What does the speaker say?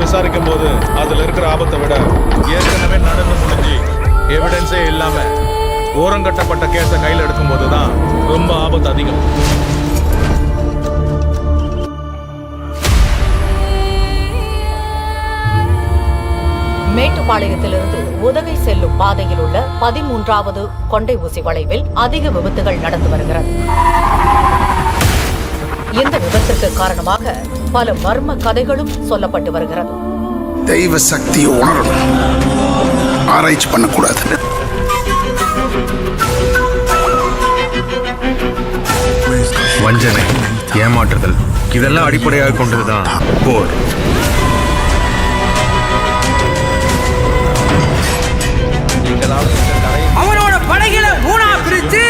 விசாரிக்கும் போது அதுல இருக்கிற ஆபத்தை விட ஏற்கனவே நடந்து முடிஞ்சு எவிடன்ஸே இல்லாம ஓரங்கட்டப்பட்ட கேஸை கையில் எடுக்கும் போதுதான் ரொம்ப ஆபத்து அதிகம். மேட்டுப்பாளையத்திலிருந்து உதகை செல்லும் பாதையில் உள்ள 13வது கொண்டை ஊசி வளைவில் அதிக விபத்துகள் நடந்து வருகிறது. இந்த விபத்திற்கு காரணமாக பல மர்ம கதைகளும் சொல்லப்பட்டு வருகிறது. தெய்வ சக்தியை உணரணும், ஆராய்ச்சி பண்ணக்கூடாது. வஞ்சனை, ஏமாற்றுதல் இதெல்லாம் அடிப்படையாக கொண்டதுதான் போர். அவனோட படைகளை 3 பிரிச்சு